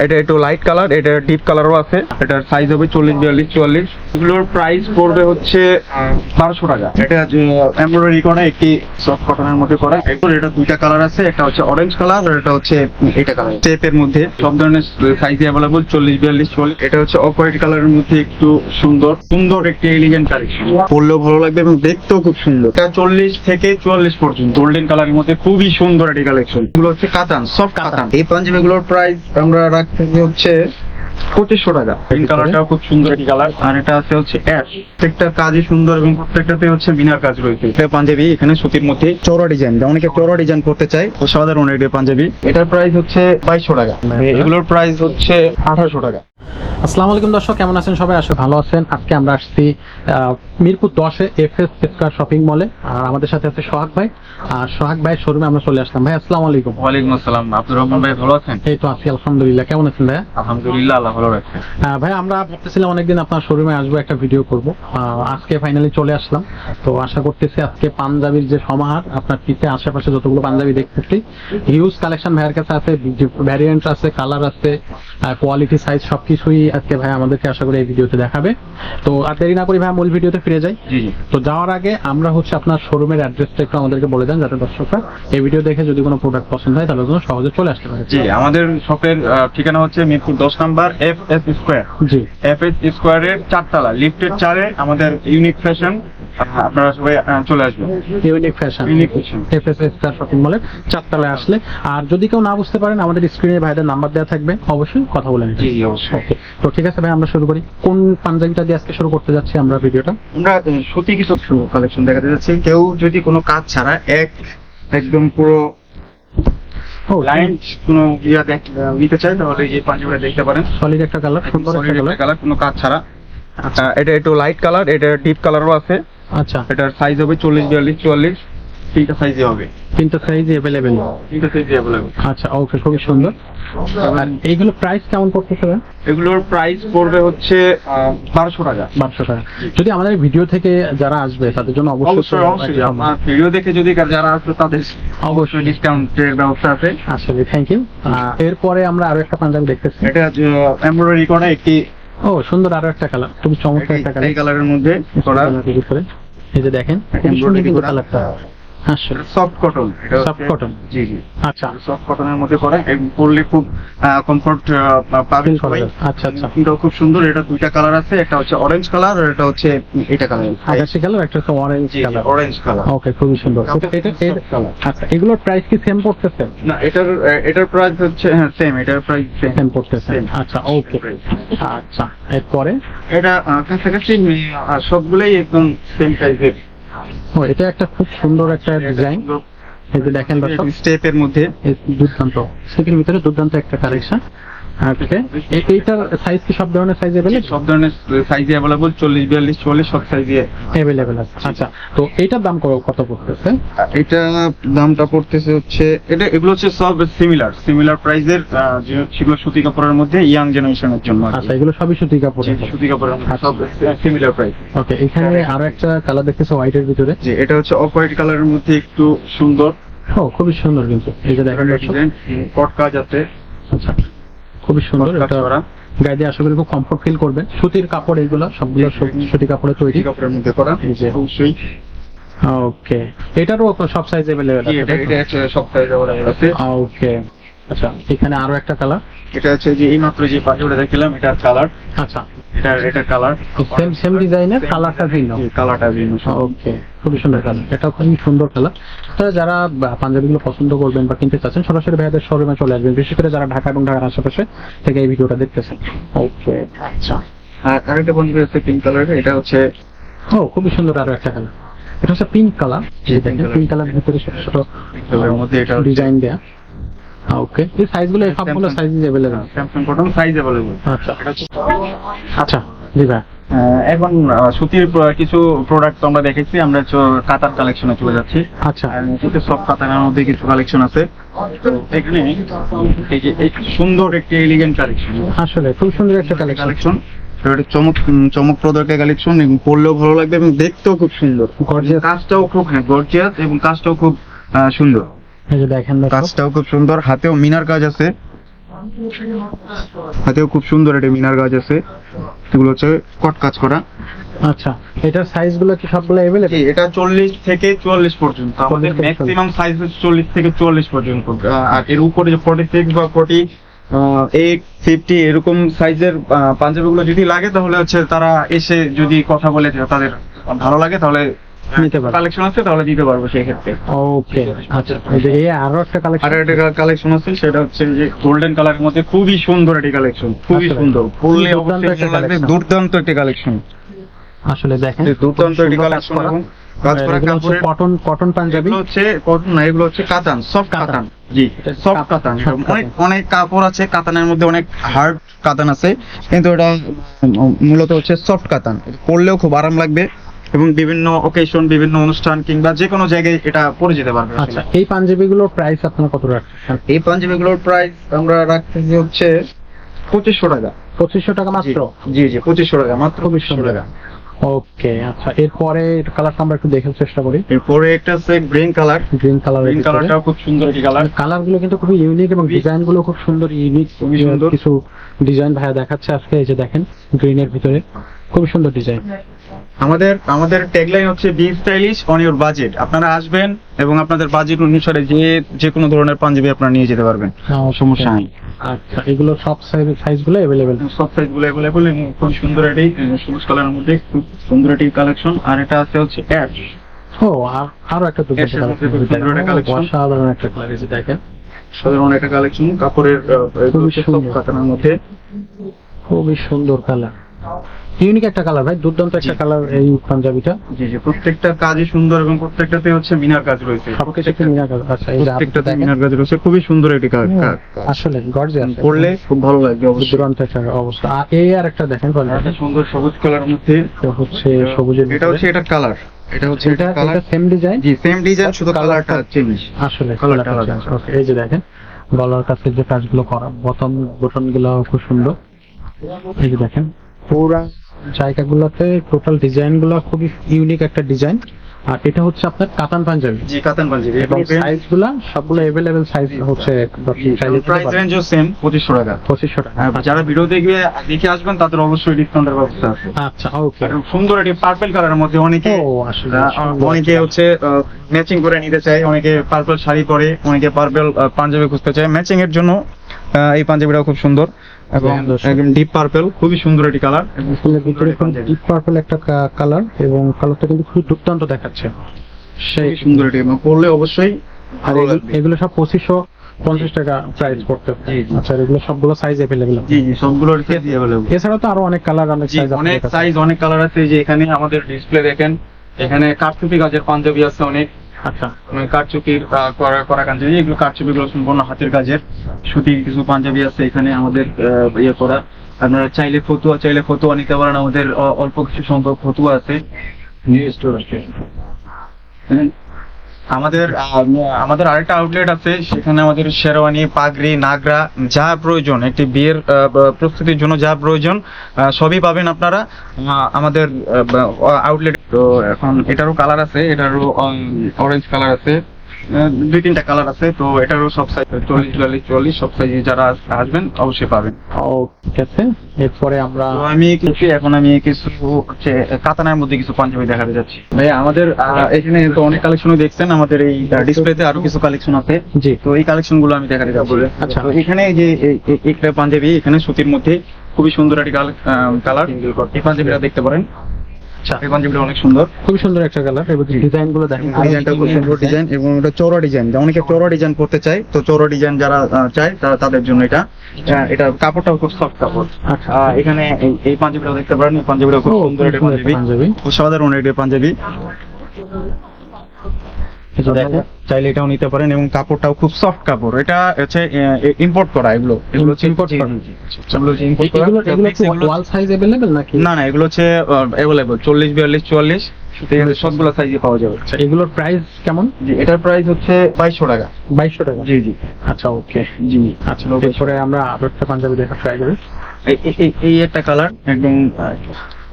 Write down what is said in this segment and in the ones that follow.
এটা একটু light colour, এটা ডিপ কালারও আছে। এটার সাইজ হবে 40, 42, 44। এগুলোর প্রাইস পড়বে হচ্ছে 1200 টাকা। এটা এমব্রয়ডারি করা, একটি সফট কটনের মধ্যে করা। এরপর এটা দুইটা কালার আছে, একটা হচ্ছে অরেঞ্জ কালার আর এটা হচ্ছে এটা কালার। টেপের মধ্যে সব ধরনের সাইজ অ্যাভেলেবল, 40, 42, 44। এটা হচ্ছে অফ হোয়াইট কালারের মধ্যে একটু সুন্দর একটি এলিগেন্ট কালেকশন। পরলেও ভালো লাগবে এবং দেখতেও খুব সুন্দর। এটা 40 থেকে 44 পর্যন্ত গোল্ডেন কালারের মধ্যে খুবই সুন্দর একটি কালেকশন। এগুলো হচ্ছে কাতান, সফট কাতান। এই পাঞ্জাবিগুলোর প্রাইস আমরা রাখতে হচ্ছে 2500 টাকা। পিঙ্ক কালারটাও খুব সুন্দর একটি কালার। আর এটা আছে হচ্ছে অ্যাশ। প্রত্যেকটা কাজই সুন্দর এবং প্রত্যেকটাতে হচ্ছে বিনার কাজ রয়েছে। এটা পাঞ্জাবি, এখানে সুতির মধ্যে চওড়া ডিজাইন, অনেকে চওড়া ডিজাইন করতে চায়, সাধারণ একটা পাঞ্জাবি। এটার প্রাইস হচ্ছে 2200 টাকা। এগুলোর প্রাইস হচ্ছে 1800 টাকা। আসসালামু আলাইকুম দর্শক, কেমন আছেন সবাই? আসলে ভালো আছেন। আজকে আমরা আসছি মিরপুর 10-এ এফএস স্কয়ার শপিং মলে। আর আমাদের সাথে আছে সোহাগ ভাই। আর সোহাগ ভাই শোরুমে আমরা চলে আসলাম। ভাই আসসালামু আলাইকুম। ওয়ালাইকুম আসসালাম। আব্দুর রহমান ভাই ভালো আছেন? এই তো আছি আলহামদুলিল্লাহ। কেমন আছেন ভাই? আলহামদুলিল্লাহ, আল্লাহ ভালো রাখছে। ভাই আমরা ভাবতেছিলাম অনেকদিন আপনার শোরুমে আসবো, একটা ভিডিও করব। আজকে ফাইনালি চলে আসলাম। তো আশা করতেছি আজকে পাঞ্জাবির যে সমাহার, আপনার পিছে আশেপাশে যতগুলো পাঞ্জাবি দেখতেছি, হিউজ কালেকশন ভাইয়ের কাছে আছে, ভ্যারিয়েন্ট আছে, কালার আছে, কোয়ালিটি, সাইজ সবকিছুই আজকে ভাই আমাদেরকে আশা করি এই ভিডিওতে দেখাবে। তো আর দেরি না করি ভাই মূল ভিডিওতে ফিরে যাই। তো যাওয়ার আগে আমরা হচ্ছে আপনার শোরুমের অ্যাড্রেসটা একটু আমাদেরকে বলে দেন, যাতে দর্শকরা এই ভিডিও দেখে যদি কোনো প্রোডাক্ট পছন্দ হয় তাহলে যেন সহজে চলে আসতে পারে। জি, আমাদের শপের ঠিকানা হচ্ছে মিরপুর 10 নাম্বার এফএস স্কয়ার। জি, এফএস স্কয়ারের 4 তলা, লিফটের 4-এ আমাদের ইউনিক ফ্যাশন। আপনারা সবাই চলে আসবেন। Unique fashion, unique fashion FS square shopping মলের 4 তলায় আসলে। আর যদি কেউ না বুঝতে পারেন, আমাদের স্ক্রিনে ভাইদের নাম্বার দেওয়া থাকবে, অবশ্যই কথা বলে নিন। জি অবশ্যই। তো ঠিক আছে ভাই, আমরা শুরু করি। কোন পাঞ্জাবিটা দিয়ে আজকে শুরু করতে যাচ্ছি আমরা ভিডিওটা? আমরা সত্যি কিছু কালেকশন দেখাতে যাচ্ছি। কেউ যদি কোনো কাজ ছাড়া একদম পুরো লাইন কোনো নিতে চায় তাহলে এই পাঞ্জাবিটা দেখতে পারেন। সলিড একটা কালার, সুন্দর একটা কালার, কোনো কাজ ছাড়া। এটা একটু লাইট কালার, এটা ডিপ কালারও আছে। আচ্ছা, এটার সাইজ হবে 40, 42, 44। তিনটা সাইজে হবে। তিনটা সাইজ अवेलेबल। তিনটা সাইজে अवेलेबल। আচ্ছা, ওকে, খুবই সুন্দর। আর এইগুলো প্রাইস কেমন পড়তেছে ভাই? এগুলোর প্রাইস পড়বে হচ্ছে 1200 টাকা। 1200 টাকা। যদি আমাদের ভিডিও থেকে যারা আসবে তাদের জন্য অবশ্যই আমার ভিডিও দেখে যদি যারা আসবে তাদের অবশ্যই ডিসকাউন্টের ব্যবস্থা আছে। আসলে থ্যাংক ইউ। এরপরে আমরা আরো একটা পাঞ্জাবি দেখতেছি। এটা এমব্রয়ডারি করা, একটি সুন্দর আরো একটা কালার, খুবই চমৎকার একটা কালার। এই কালারের মধ্যে করা। এই যে দেখেন, খুবই সুন্দর কিন্তু কালারটা। আসলে সফট কটন। Soft cotton. জি জি। আচ্ছা, সফট কটনের মধ্যে করা, পরলে খুব কমফর্ট পাবেন সবাই। আচ্ছা আচ্ছা, এটাও খুব সুন্দর। এটা দুইটা কালার আছে, একটা হচ্ছে অরেঞ্জ কালার আর এটা হচ্ছে এটা কালার। আকাশি কালার, একটা হচ্ছে orange colour. Orange colour. Okay, খুবই সুন্দর। আচ্ছা, এগুলোর প্রাইস কি সেম পড়তেছে? না, এটার প্রাইস হচ্ছে সেম। এটার প্রাইস সেম পড়তেছে। আচ্ছা, ওকে। আচ্ছা, এরপরে এটা কাছাকাছি সবগুলোই একদম সেম প্রাইসের। এটা একটা খুব সুন্দর একটা ডিজাইন। এই যে দেখেন দর্শক, স্টেপের মধ্যে দুর্দান্ত, স্টেপের ভিতরে দুর্দান্ত একটা কালেকশন। ওকে, এইটার সাইজ কি সব ধরনের সাইজ अवेलेबल? সব ধরনের সাইজে अवेलेबल, 40, 42, 44 সব সাইজে अवेलेबल আছে। আচ্ছা, তো এইটার দাম কত পড়তেছে? এটা দামটা পড়তেছে হচ্ছে এগুলো হচ্ছে সব সিমিলার প্রাইসের, যেগুলো সুতি কাপড়ের মধ্যে ইয়াং জেনারেশনের জন্য। আচ্ছা, এগুলো সবই সুতি কাপড়। সুতি কাপড়ের সব সিমিলার প্রাইস। ওকে, এখানে আরো একটা কালার দেখতেছো হোয়াইটের ভিতরে। যে এটা হচ্ছে অফ হোয়াইট কালারের মধ্যে একটু সুন্দর। খুবই সুন্দর কিন্তু। এই যে দেখেন কট কাজ আছে। আচ্ছা, খুবই সুন্দর। এটা গায়ে দিয়ে আশা করি খুব কমফর্ট ফিল করবে। সুতির কাপড়, এগুলো সবগুলো সুতি কাপড়ে তৈরি, কাপড়ের মধ্যে করা। অবশ্যই। ওকে, এটারও সব সাইজ अवेलेबल আছে। এটা সব সাইজ अवेलेबल আছে। ওকে, আচ্ছা, এখানে আরো একটা কালার। এটা হচ্ছে যে এইমাত্র যে পাঞ্জাবিটা দেখিলাম, এটার কালার। আচ্ছা, এটা কালার সেম ডিজাইনের, কালারটা ভিন্ন। কালারটা ভিন্ন। ওকে, খুবই সুন্দর কালার। এটা খুবই সুন্দর কালার। তারা যারা পাঞ্জাবিগুলো পছন্দ করবেন বা কিনতে চাচ্ছেন, সরাসরি ভাইয়াদের শোরুমে চলে আসবেন, বিশেষ করে যারা ঢাকা এবং ঢাকার আশেপাশে থেকে এই ভিডিওটা দেখতেছেন। ওকে, আচ্ছা। আর আরেকটা পাঞ্জাবি আছে পিঙ্ক কালারের। এটা হচ্ছে খুবই সুন্দর আরো একটা কালার। এটা হচ্ছে পিঙ্ক কালার। পিঙ্ক কালার ভিতরে ছোট ছোট মধ্যে এটা ডিজাইন দেয়া। ওকে, এই সাইজগুলো সবগুলো size available. Samsung cotton size available. আচ্ছা আচ্ছা, জি ভাই। এখন সুতির কিছু প্রোডাক্ট আমরা দেখেছি, আমরা কাতার কালেকশনে চলে যাচ্ছি। আচ্ছা, সুতির সব কাতারের মধ্যে কিছু কালেকশন আছে। এখানে এই যে সুন্দর একটি এলিগেন্ট কালেকশন। আসলে খুব সুন্দর একটা কালেকশন। চমকপ্রদ একটা কালেকশন, এবং পরলেও ভালো লাগবে এবং দেখতেও খুব সুন্দর। কাজটাও খুব গর্জিয়াস এবং কাজটাও খুব সুন্দর। এই যে দেখেন, কাজটাও খুব সুন্দর, হাতেও মিনার কাজ আছে। হাতেও খুব সুন্দর একটা মিনার কাজ আছে, এগুলো হচ্ছে কট কাজ করা। আচ্ছা, এটার সাইজ গুলো কি সবগুলো এভেলেবল? এটা 40 থেকে 44 পর্যন্ত, আমাদের 40 থেকে ম্যাক্সিমাম সাইজ হচ্ছে 40 থেকে 44 পর্যন্ত। আর এর উপরে যে 46 বা 48, 50 এরকম সাইজের পাঞ্জাবিগুলো যদি লাগে তাহলে হচ্ছে তারা এসে যদি কথা বলে যে তাদের ভালো লাগে তাহলে নিতে পারবে। কালেকশন আছে তাহলে দিতে পারবো সেই ক্ষেত্রে। ওকে, আচ্ছা, এই যে এই আরো একটা আর কালেকশন। একটা কালেকশন আছে, সেটা হচ্ছে যে গোল্ডেন কালারের মধ্যে খুবই সুন্দর একটি কালেকশন, খুবই আসলে। সুন্দর, পরলে দুর্দান্ত অবশ্যই একটা ভালো লাগবে। collection। দুর্দান্ত একটি কালেকশন, আসলে দেখেন দুর্দান্ত একটি সুন্দর কাজ কালেকশন। করা। এবং কাজ করা এগুলো হচ্ছে কাপড়ের, কটন, কটন পাঞ্জাবি। এগুলো হচ্ছে কটন না, এগুলো হচ্ছে কাতান, সফট কাতান। কাতান। জি, সফট কাতান। soft অনেক কাতান। অনেক কাপড় আছে কাতানের মধ্যে, অনেক হার্ড কাতান আছে, কিন্তু এটা মূলত হচ্ছে সফট কাতান। পরলেও খুব আরাম লাগবে এবং বিভিন্ন অকেশন, বিভিন্ন অনুষ্ঠান কিংবা যে কোনো জায়গায় এটা পরে যেতে পারবে। আচ্ছা, এই পাঞ্জাবিগুলোর প্রাইস আপনারা কত রাখছেন? এই পাঞ্জাবিগুলোর প্রাইস আমরা রাখতেছি হচ্ছে 2500 টাকা। 2500 টাকা মাত্র? জি জি, 2500 টাকা মাত্র, খুবই 2500 সুন্দর। টাকা। ওকে, আচ্ছা, এরপরে কালারটা আমরা একটু দেখার চেষ্টা করি। এরপরে একটা আছে green colour. Green colour. Green কালারটাও খুব সুন্দর একটি কালার। কালার গুলো কিন্তু খুবই ইউনিক এবং ডিজাইন গুলো খুব সুন্দর, ইউনিক খুবই সুন্দর। কিছু ডিজাইন ভাইয়া দেখাচ্ছে আজকে। এই যে দেখেন গ্রিনের ভিতরে খুবই সুন্দর ডিজাইন। আমাদের ট্যাগলাইন হচ্ছে be stylish on your budget. আপনারা আসবেন এবং আপনাদের বাজেট অনুসারে যে কোনো ধরনের পাঞ্জাবি আপনারা নিয়ে যেতে পারবেন, সমস্যা নেই। আচ্ছা, এগুলো সব সাইজ গুলো अवेलेबल? সব সাইজ গুলো अवेलेबल এবং খুব সুন্দর একটি সবুজ কালারের মধ্যে খুব সুন্দর একটি কালেকশন। আর এটা আছে হচ্ছে অ্যাশ। ও, আরো একটা দুর্দান্ত এর সাথে খুব সুন্দর একটা কালেকশন, collection। অসাধারণ একটা কালার। এই যে দেখেন সাধারণ একটা কালেকশন, কাপড়ের খুবই সুন্দর। কাতানের মধ্যে। খুবই সুন্দর কালার, ইউনিক একটা কালার ভাই, দুর্দান্ত একটা কালার এই পাঞ্জাবিটা। জি জি, প্রত্যেকটা কাজই সুন্দর এবং প্রত্যেকটাতে হচ্ছে মিনার কাজ রয়েছে। সবকিছু একটু মিনা কালার। আচ্ছা, এই যে আপনি প্রত্যেকটাতে দেখেন, মিনার কাজ রয়েছে, খুবই সুন্দর একটি কাজ। আসলে গর্জিয়াস, পরলে খুব ভালো লাগবে অবশ্যই। দুর্দান্ত একটা অবস্থা। আর এই আর একটা দেখেন একটা সুন্দর সবুজ কালারের মধ্যে, এটা হচ্ছে সবুজের এটা হচ্ছে এটা কালার, এটা হচ্ছে এটা কালার। Same design. জি, সেম ডিজাইন, শুধু কালারটা চেঞ্জ। আসলে কালারটা কালারটা আলাদা। ওকে, এই যে দেখেন গলার কাছে যে কাজগুলো করা, বটন গুলো খুব সুন্দর। এই যে দেখেন পুরো জায়গাগুলোতে টোটাল ডিজাইন গুলো খুবই ইউনিক একটা ডিজাইন। আর এটা হচ্ছে আপনার কাতান পাঞ্জাবি। জি, কাতান পাঞ্জাবি। এবং সাইজ গুলা সবগুলো अवेलेबल সাইজ হচ্ছে, প্রাইস রেঞ্জও সেম 2500 টাকা। 2500 টাকা। আর যারা ভিডিও দেখে আসবেন তাদের অবশ্যই ডিসকাউন্টের ব্যবস্থা আছে। আচ্ছা, ওকে। আর সুন্দর একটি পার্পল কালারের মধ্যে অনেকে ও, আসলে অনেকে হচ্ছে ম্যাচিং করে নিতে চায়, অনেকে পার্পল শাড়ি পরে, অনেকে পার্পল পাঞ্জাবি খুঁজতে চায় ম্যাচিং এর জন্য। এই পাঞ্জাবিটাও খুব সুন্দর এবং একদম ডিপ পার্পল, খুবই সুন্দর একটি কালার। ফুলের ভিতরে ডিপ পার্পল একটা কালার, এবং কালারটা কিন্তু খুব দুর্দান্ত দেখাচ্ছে। সেই খুবই সুন্দর এটি, এবং পরলে অবশ্যই আর ভালো লাগবে। এগুলো সব 2550 টাকা প্রাইস পড়তে। জি, জি। আচ্ছা, এগুলো সবগুলো সাইজ अवेलेबल? জি জি, সবগুলোর ক্ষেত্রে अवेलेबल। এছাড়াও তো আরো অনেক কালার, অনেক জি, সাইজ, অনেক সাইজ, অনেক কালার আছে। এই যে এখানে আমাদের ডিসপ্লে দেখেন, এখানে কারচুপি কাজের পাঞ্জাবি আছে অনেক। আচ্ছা, কারচুপির করা পাঞ্জাবি, এগুলো কারচুপিগুলো সম্পূর্ণ হাতের কাজের। সুতির কিছু পাঞ্জাবি আছে এখানে আমাদের ইয়ে করা। আপনারা চাইলে ফতুয়া নিতে পারেন, আমাদের অল্প কিছু সংখ্যক ফতুয়া আছে। নিউ স্টোর আছে। হ্যাঁ। আমাদের আরেকটা আউটলেট আছে, সেখানে আমাদের শেরওয়ানি, পাগড়ি, নাগরা, যা প্রয়োজন একটি বিয়ের প্রস্তুতির জন্য যা প্রয়োজন সবই পাবেন আপনারা আমাদের আউটলেট। তো এখন এটারও কালার আছে, এটারও অরেঞ্জ কালার আছে, 2-3টা কালার আছে। তো এটারও সব সাইজ 40, সব সাইজে যারা আসবেন অবশ্যই পাবেন। ঠিক আছে। এরপরে আমরা তো এখন আমি কিছু হচ্ছে কাতানের মধ্যে কিছু পাঞ্জাবি দেখাতে যাচ্ছি। ভাই আমাদের এখানে তো অনেক কালেকশনও দেখছেন, আমাদের এই ডিসপ্লেতে আরো কিছু কালেকশন আছে। জি, তো এই কালেকশন গুলো আমি দেখাতে যাচ্ছি। আচ্ছা। তো এখানে যে একটা পাঞ্জাবি, এখানে সুতির মধ্যে খুবই সুন্দর একটি কালার, এই পাঞ্জাবিটা দেখতে পারেন। এই পাঞ্জাবিটা অনেক সুন্দর, খুবই সুন্দর একটা কালার, এবং ডিজাইন গুলো দেখেন, ডিজাইনটা খুব সুন্দর ডিজাইন, এবং এটা চওড়া ডিজাইন। অনেকে চওড়া ডিজাইন করতে চায়, তো চওড়া ডিজাইন যারা চায় তাদের জন্য এটা কাপড়টাও খুব সফট কাপড়। আচ্ছা। এখানে এই পাঞ্জাবিটাও দেখতে পারেন, এই পাঞ্জাবিটা খুব সুন্দর একটা পাঞ্জাবি, অসাধারণ একটা পাঞ্জাবি। দেখেন, চাইলে এটাও নিতে পারেন, এবং কাপড়টাও খুব সফট কাপড়। এটা হচ্ছে ইম্পোর্ট করা, এগুলো হচ্ছে ইম্পোর্ট করা। এগুলো হচ্ছে import করা। ওয়াল সাইজ अवेलेबल নাকি? না না, এগুলো হচ্ছে अवेलेबल 40, 42, 44 সবগুলো সাইজে পাওয়া যাবে। আচ্ছা, এগুলোর প্রাইস কেমন? জি, এটার প্রাইস হচ্ছে 2200 টাকা। 2200 টাকা? জি জি। আচ্ছা, ওকে। জি, আচ্ছা, এরপরে আমরা আরো একটা পাঞ্জাবি দেখা ট্রাই করি। এই একটা কালার একদম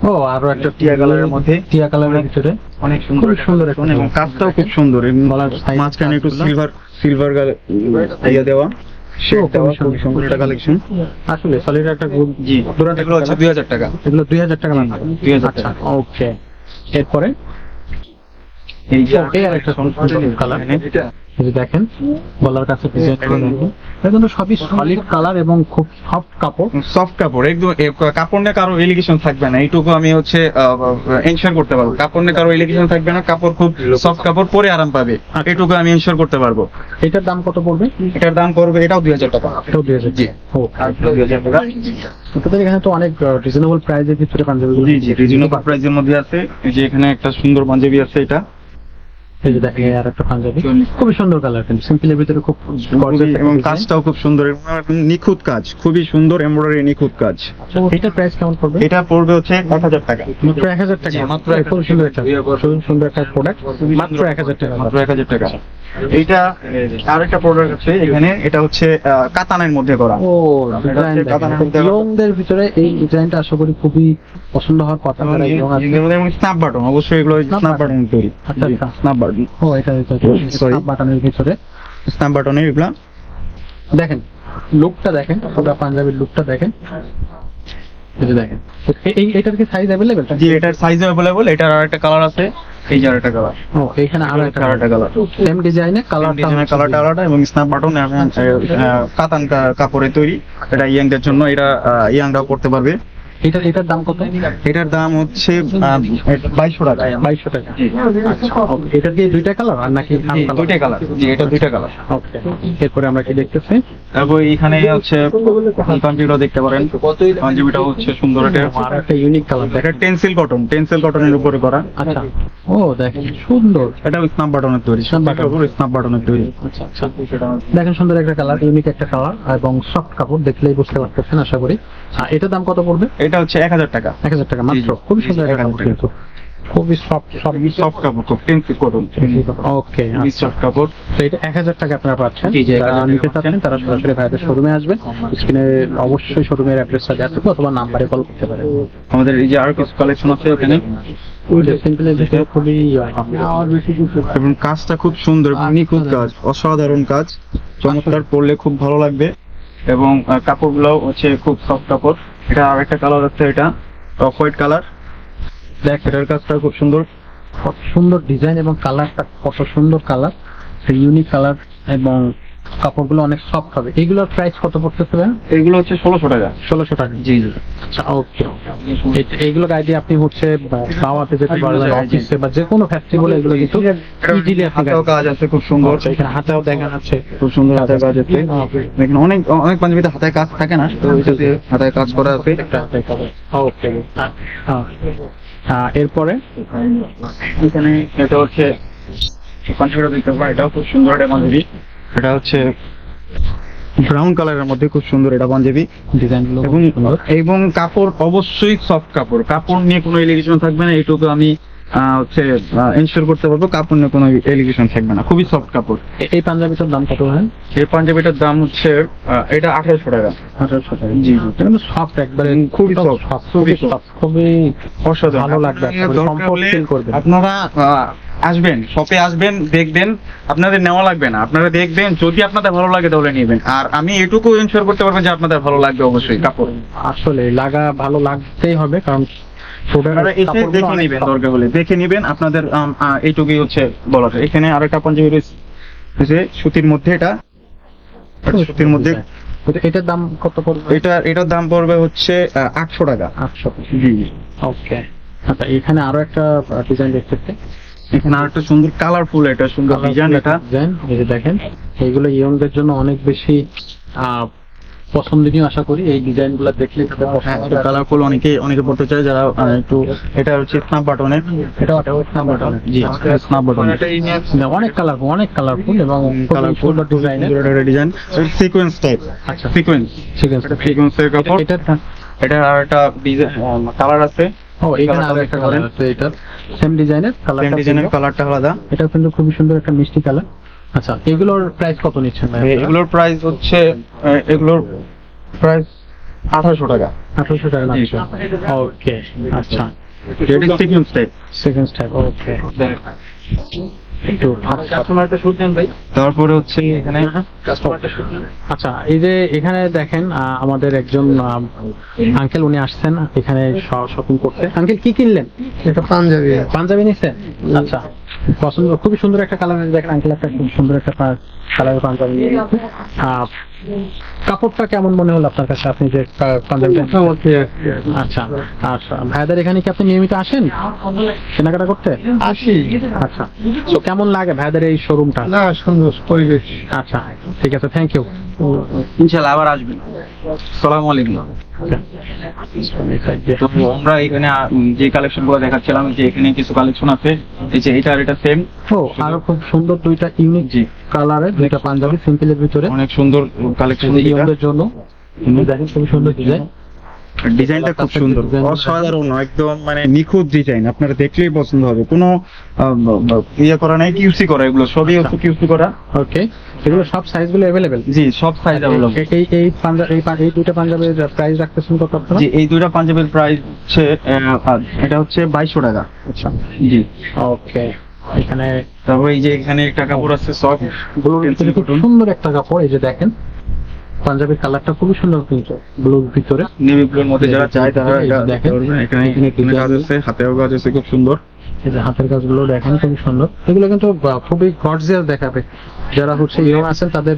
ও, আরো একটা টিয়া কালারের মধ্যে, টিয়া কালারের ভিতরে অনেক সুন্দর খুবই সুন্দর একটা এবং কাজটাও খুব সুন্দর। গলার size মাঝখানে একটু কাজগুলো। সিলভার ইয়ে দেওয়া, শেড দেওয়া খুবই সুন্দর একটা কালেকশন। আসলে সলিড একটা গুড জি, দুরাটা এগুলো হচ্ছে 2000 টাকা। এগুলো 2000 টাকা মাত্র। 2000 আচ্ছা টাকা। ওকে। এরপরে এই যে এই আরেকটা সুন্দর কালার, এই যে দেখেন গলার কাছে ডিজাইন করে দেখেন, এটা কিন্তু সবই সলিড কালার এবং খুব সফট কাপড়। সফট কাপড়, একদম কাপড় নিয়ে কারো এলিগেশন থাকবে না, এইটুকু আমি হচ্ছে এনশিওর করতে পারবো। কাপড় নিয়ে কারো এলিগেশন থাকবে না, কাপড় খুব সফট কাপড়, পরে আরাম পাবে, এইটুকু আমি এনশিওর করতে পারবো। এটার দাম কত পড়বে? এটার দাম পড়বে, এটাও 2000 টাকা। এটাও 2000। জি, ও 2000 টাকা। আপনাদের এখানে তো অনেক রিজনেবল প্রাইসের ভিতরে পাঞ্জাবিগুলো। জি জি, রিজনেবল প্রাইসের মধ্যে আছে। এই যে এখানে একটা সুন্দর পাঞ্জাবি আছে, এটা এই যে দেখেন আর একটা পাঞ্জাবি খুবই সুন্দর কালার, কিন্তু সিম্পলের ভিতরে খুব gorgeous একটা এবং design। কাজটাও খুব সুন্দর, নিখুঁত কাজ, খুবই সুন্দর এমব্রয়ডারি নিখুঁত কাজ। এটার প্রাইস কেমন পড়বে? এটা পড়বে হচ্ছে 1000 টাকা। মাত্র 1000 টাকা। মাত্র খুব সুন্দর একটা সুন্দর একটা প্রোডাক্ট, মাত্র 1000 টাকা। মাত্র 1000 টাকা। এইটা আরেকটা প্রোডাক্ট আছে এখানে, এটা হচ্ছে কাতানের মধ্যে করা। ও ডিজাইন কাতানের মধ্যে ইয়ংদের ভিতরে এই ডিজাইনটা আশা করি খুবই পছন্দ হওয়ার কথা। তারা ইয়ং আছে। স্ন্যাপ বাটন, অবশ্যই এগুলো Snap স্ন্যাপ button। বাটন তৈরি। আচ্ছা, আচ্ছা। স্ন্যাপ বাটন, ও এটা Sorry। বাটনের ভিতরে স্ন্যাপ বাটনের এগুলা। দেখেন লুকটা দেখেন, পুরো পাঞ্জাবির লুকটা দেখেন, এই যে দেখেন। এটার কি সাইজ अवेलेबल? জি, এটার সাইজ अवेलेबल। এটার আরেকটা কালার আছে, এই যে আরেকটা কালার। ও এখানে আরো একটা কালার, সেম ডিজাইনে কালারটা আলাদা এবং স্ন্যাপ বাটন কাতান কাপড়ে তৈরি। এটা ইয়াংদের জন্য, এটা ইয়াংরাও করতে পারবে। এটার দাম কত? এটার দাম হচ্ছে 2200 টাকা। 2200 টাকা। আচ্ছা ওকে। এটার কি দুইটা কালার আর নাকি দুইটা কালার? জি, এটা দুইটা কালার। ওকে। এরপরে আমরা কি দেখতেছি? তারপর এখানে হচ্ছে পাঞ্জাবিটা দেখতে পারেন, পাঞ্জাবিটা হচ্ছে সুন্দর। এটা আর একটা ইউনিক কালার এটা দেখেন। টেন্সিল কটনের উপরে করা। আচ্ছা ও দেখেন সুন্দর। এটা স্ন্যাপ বাটনের তৈরি, স্ন্যাপ বাটনের তৈরি। আচ্ছা আচ্ছা দেখেন সুন্দর একটা কালার, ইউনিক একটা কালার এবং সফট কাপড়, দেখলেই বুঝতে পারতেছেন আশা করি। এটার দাম কত পড়বে? এটা হচ্ছে 1000 টাকা। 1000 টাকা মাত্র। জি, জি। খুবই সুন্দর একটা 1000 কাপড় টাকা। কিন্তু খুবই সফট সফট কাপড়, খুব টেন্সিল কটন, ওকে। সফট কাপড়। তো এটা 1000 টাকা আপনারা পাচ্ছেন। জি, জি, যারা 1000 নিতে টাকা চাচ্ছেন তারা সরাসরি ভাইদের শোরুমে আসবেন। স্ক্রিনে অবশ্যই শোরুমের অ্যাড্রেসটা দেওয়া থাকবে অথবা নাম্বারে কল করতে পারেন। আমাদের এই যে আরো কিছু কালেকশন আছে এখানে, সিম্পলের ভিতরে খুবই এবং কাজটা খুব সুন্দর, নিখুঁত কাজ, অসাধারণ কাজ, চমৎকার, পরলে খুব ভালো লাগবে। এবং কাপড়গুলো হচ্ছে খুব সফট কাপড়। এটা আরেকটা কালার আছে, এটা অফ হোয়াইট কালার। দেখ, এটার কাজটা খুব সুন্দর। কত সুন্দর ডিজাইন এবং কালারটা কত সুন্দর কালার, ইউনিক কালার এবং কাপড়গুলো অনেক সফট হবে। এগুলোর প্রাইস কত পড়তেছে ভাই? এগুলো হচ্ছে 1600 টাকা। 1600 টাকা। জি জি। আচ্ছা ওকে। এইগুলো গাইডে আপনি হচ্ছে দাওয়াতে যেতে পারবেন, অফিসে বা যে কোনো ফেস্টিভ্যালে এগুলো কিন্তু ইজিলি আপনি হাতেও কাজ আছে খুব সুন্দর। আচ্ছা, এখানে হাতেও দেখা যাচ্ছে খুব সুন্দর হাতের কাজ আছে। দেখুন, অনেক অনেক পাঞ্জাবিতে হাতের কাজ থাকে না, তো এটাতে হাতের কাজ করা আছে। ওকে। এরপরে এখানে এটা হচ্ছে পাঞ্জাবিটা দেখতে পারেন, এটাও খুব সুন্দর একটা পাঞ্জাবি। এটা হচ্ছে ব্রাউন কালারের মধ্যে খুব সুন্দর এটা পাঞ্জাবি। ডিজাইনগুলো এবং এবং কাপড় অবশ্যই সফট কাপড়, কাপড় নিয়ে কোনো এলিগেশন থাকবে না, এইটুকু আমি হচ্ছে এনশিওর করতে পারবো। কাপড় নিয়ে কোনো এলিগেশন থাকবে না, খুবই সফট কাপড়। এই পাঞ্জাবিটার দাম কত হয়? এই পাঞ্জাবিটার দাম হচ্ছে এটা 1800 টাকা। 1800 টাকা। জি জি। এটা সফট একবারে খুবই soft, খুবই খুবই soft। soft, খুবই অসাধারণ। ভালো লাগবে, আপনাদের দরকার কমফোর্ট হলে ফিল করবেন। আপনারা আসবেন, শপে আসবেন, দেখবেন, আপনাদের নেওয়া লাগবে না, আপনারা দেখবেন, যদি আপনাদের ভালো লাগে তাহলে নেবেন। আর আমি এটুকু এনশিওর করতে পারবেন যে আপনাদের ভালো লাগবে অবশ্যই কাপড়। আসলে ভালো লাগতেই হবে, কারণ আপনারা এসে দেখে নেবেন, দরকার হলে দেখে নেবেন। আপনাদের এইটুকুই হচ্ছে বলার। এখানে আরেকটা পাঞ্জাবি রয়েছে সুতির মধ্যে, এটা সুতির মধ্যে। এটার দাম কত পড়বে? এটার দাম পড়বে হচ্ছে 800 টাকা। 800। জি। ওকে। আচ্ছা এখানে আরো একটা ডিজাইন দেখতেছি, এখানে আরেকটা সুন্দর কালারফুল, এটা সুন্দর ডিজাইন। এটা ডিজাইন এই যে দেখেন, এইগুলো ইয়ংদের জন্য অনেক বেশি পছন্দনীয়। আশা করি এই ডিজাইনগুলো দেখলে তাদের পছন্দ হবে। কালারফুল, অনেকে পড়তে চায় যারা একটু। এটা হচ্ছে স্ন্যাপ বাটনের। এটা স্ন্যাপ বাটন। জি, স্ন্যাপ বাটন। অনেক কালারফুল এবং কালারফুল ডিজাইনের ডিজাইন, সিকোয়েন্স টাইপ। আচ্ছা সিকোয়েন্স, ঠিক আছে। সিকোয়েন্সের কাপড়। এটা আর একটা কালার আছে। ও এখানে আরো একটা কালার আছে, এটা সেম ডিজাইনের কালারটা, ডিজাইনের কালারটা আলাদা। এটা কিন্তু খুবই সুন্দর একটা মিষ্টি কালার। আচ্ছা এগুলোর প্রাইস কত নিচ্ছেন ভাই? এগুলোর প্রাইস হচ্ছে 1800 টাকা। 1800 টাকা লাগছে। ওকে আচ্ছা। এটা sequence type. Second step. Okay. একটু কাস্টমারটা শুট নেন ভাই। তারপরে হচ্ছে এখানে কাস্টমারটা আচ্ছা, এই যে এখানে দেখেন আমাদের একজন আঙ্কেল উনি আসছেন এখানে শপিং করতে। আঙ্কেল কি কিনলেন? এটা পাঞ্জাবি। পাঞ্জাবি নিচ্ছেন? আচ্ছা, পছন্দ, খুবই সুন্দর একটা কালার। দেখেন আঙ্কেল একটা খুব সুন্দর একটা কালারের পাঞ্জাবি নিয়ে এসেছে। কাপড়টা কেমন মনে হলো আপনার কাছে, আপনি যে পাঞ্জাবিটা? মোটামুটি আর কি। আচ্ছা, আচ্ছা, ভাইদের এখানে কি আপনি নিয়মিত আসেন কেনাকাটা করতে? আসি। আচ্ছা, তো কেমন লাগে ভাইদের এই শোরুমটা? না, সুন্দর পরিবেশ। আচ্ছা, ঠিক আছে, থ্যাংক ইউ। ইনশাআল্লাহ আবার আসবেন। আসসালামু আলাইকুম। তো আমরা এখানে যে কালেকশন গুলো দেখাচ্ছিলাম, যে এখানে কিছু কালেকশন আছে, এই যে এটা সেম। ও, আরো খুব সুন্দর দুইটা ইউনিক জি কালারের দুইটা পাঞ্জাবি সিম্পলের ভিতরে, অনেক সুন্দর কালেকশন। ইয়ংদের জন্য দেখেন খুব সুন্দর ডিজাইন। ডিজাইনটা খুব সুন্দর, অসাধারণ, একদম মানে নিখুঁত ডিজাইন, আপনারা দেখলেই পছন্দ হবে। কোনো ইয়ে করা নাই, কিউসি করা, এগুলো সবই হচ্ছে কিউসি করা। ওকে, এগুলো সব সাইজগুলো अवेलेबल? জি, সব সাইজ अवेलेबल। এই দুইটা পাঞ্জাবির প্রাইস রাখতেছেন কত আপনারা? জি, এই দুইটা পাঞ্জাবির প্রাইস হচ্ছে এটা হচ্ছে 2200 টাকা। আচ্ছা, জি। ওকে, এখানে তারপর এই যে এখানে একটা কাপড় আছে সফট ব্লুর ভিতরে খুব সুন্দর একটা কাপড়। এই যে দেখেন পাঞ্জাবির কালারটা খুবই সুন্দর, কিন্তু ব্লুর ভিতরে নেভি ব্লুর মধ্যে যারা চায় তারা এটা দেখেন। এখানে কাজ আছে, হাতেও কাজ আছে খুব সুন্দর। এই যে হাতের কাজগুলো দেখেন খুবই সুন্দর। এগুলো কিন্তু খুবই গর্জিয়াস দেখাবে। যারা হচ্ছে ইয়ং আছেন তাদের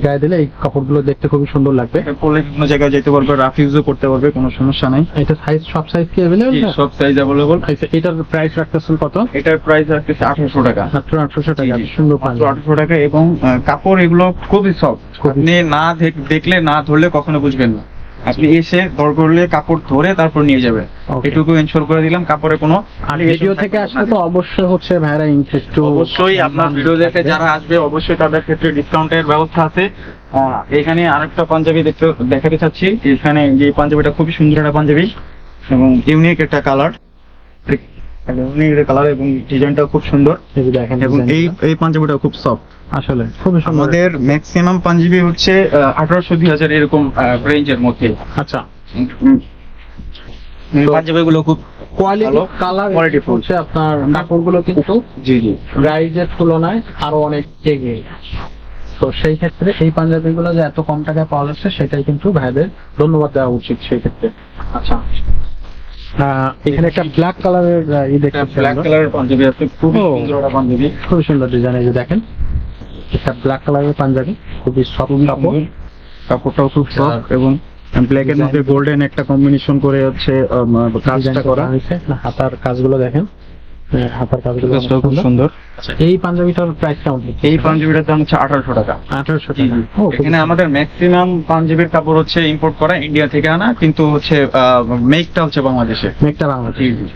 গায়ে দিলে এই কাপড়গুলো দেখতে খুবই সুন্দর লাগবে। এটা পরলে কোনো জায়গায় যেতে পারবে, রাফ ইউজও করতে পারবে, কোনো সমস্যা নাই। এটা সাইজ, সব সাইজ কি अवेलेबल? জি, সব সাইজ अवेलेबल। আচ্ছা, এটার প্রাইস রাখতেছেন কত? এটার প্রাইস আছে 1800 টাকা। মাত্র 1800 টাকা। জি, জি। সুন্দর মাত্র পাঞ্জাবি। 1800 টাকা। এবং কাপড় এগুলো খুবই সফট, আপনি না দেখলে না ধরলে কখনো বুঝবেন না। আপনি এসে দর করলে কাপড় ধরে তারপর নিয়ে যাবেন, Okay. এটুকু এনশোর করে দিলাম। কাপড়ে কোনো আর ভিডিও থেকে আসলে তো অবশ্যই হচ্ছে ভাইরা একটু অবশ্যই আপনার ভিডিও দেখে যারা আসবে অবশ্যই তাদের ক্ষেত্রে ডিসকাউন্টের ব্যবস্থা আছে। এখানে আরেকটা পাঞ্জাবি দেখাতে চাচ্ছি। এখানে যে পাঞ্জাবিটা খুবই সুন্দর একটা পাঞ্জাবি এবং ইউনিক একটা কালার, ইউনিক একটা কালার এবং ডিজাইনটা খুব সুন্দর। এই যে দেখেন এবং design-টা। এই পাঞ্জাবিটা খুব সফট। আসলে খুবই সুন্দর। আমাদের ম্যাক্সিমাম পাঞ্জাবি হচ্ছে 1800-2000 এরকম রেঞ্জের মধ্যে। আচ্ছা, পাঞ্জাবি গুলো খুব কোয়ালিটি, ভালো, কালার, qualityful। হচ্ছে আপনার কাপড়গুলো কিন্তু জি জি প্রাইজের তুলনায় আরো অনেক এগিয়ে। তো সেই ক্ষেত্রে এই পাঞ্জাবিগুলো যে এত কম টাকায় পাওয়া যাচ্ছে সেটাই কিন্তু ভাইদের ধন্যবাদ দেওয়া উচিত সেই ক্ষেত্রে। আচ্ছা, এখানে একটা ব্ল্যাক কালারের ব্ল্যাক কালারের পাঞ্জাবি আছে, খুব সুন্দর একটা পাঞ্জাবি। খুবই সুন্দর ডিজাইন। এই যে দেখেন একটা ব্ল্যাক কালারের পাঞ্জাবি, খুবই সফট কাপড়, কাপড়টাও খুব সফট এবং ব্ল্যাক এর মধ্যে গোল্ডেন একটা কম্বিনেশন করে হচ্ছে কাজটা করা হয়েছে। হাতার কাজগুলো দেখেন, হাতার কাজগুলো অনেক খুব সুন্দর। সুন্দর। আচ্ছা, এই পাঞ্জাবিটার প্রাইস কেমন? এই পাঞ্জাবিটার দাম হচ্ছে 1800 টাকা। 1800 জি, টাকা। জি। ও, খুব এখানে আমাদের ম্যাক্সিমাম পাঞ্জাবির কাপড় হচ্ছে ইম্পোর্ট করা, ইন্ডিয়া থেকে আনা, কিন্তু হচ্ছে মেকটা হচ্ছে বাংলাদেশে। মেকটা বাংলাদেশ। জি, জি।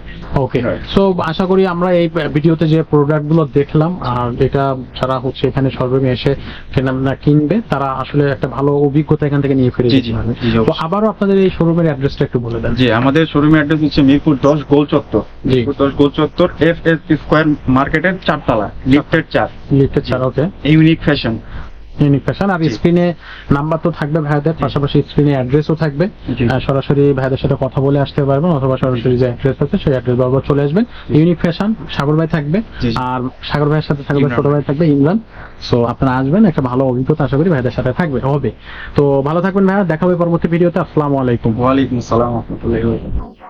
ওকে, Right. সো আশা করি আমরা এই ভিডিওতে যে প্রোডাক্ট গুলো দেখলাম, আর এটা যারা হচ্ছে এখানে শোরুমে এসে কেনাকাটা কিনবে তারা আসলে একটা ভালো অভিজ্ঞতা এখান থেকে নিয়ে ফিরে জি, যেতে জি, পারবে। জি, তো অবশ্যই। আবারও আপনাদের এই শোরুমের অ্যাড্রেসটা একটু বলে দেন। জি, আমাদের শোরুমের অ্যাড্রেস হচ্ছে মিরপুর 10 গোল চত্বর। জি। মিরপুর 10 গোল চত্বর, FS স্কয়ার মার্কেটের 4 তলা, লিফটের 4, লিফটেড ছাড়া। Okay, unique fashion. Unique fashion. আর জি। স্ক্রিনে নাম্বার তো থাকবে ভাইদের, পাশাপাশি স্ক্রিনে অ্যাড্রেসও থাকবে। জি। সরাসরি ভাইদের সাথে কথা বলে আসতে পারবেন, অথবা সরাসরি যে অ্যাড্রেস আছে সেই অ্যাড্রেস বরাবর চলে আসবেন। ইউনিক ফ্যাশন, সাগর ভাই থাকবে, জি। আর সাগর ভাইয়ের সাথে সাগর ভাইয়ের ইমরান ছোট ভাই থাকবে ইমরান। সো আপনারা আসবেন, একটা ভালো অভিজ্ঞতা আশা করি ভাইদের সাথে হবে। তো ভালো থাকবেন ভাইয়া, দেখা হবে পরবর্তী ভিডিওতে। আসসালামু আলাইকুম। ওয়ালাইকুম আসসালাম ওয়া রাহমাতুল্লাহি ওয়া বারাকাতুহু।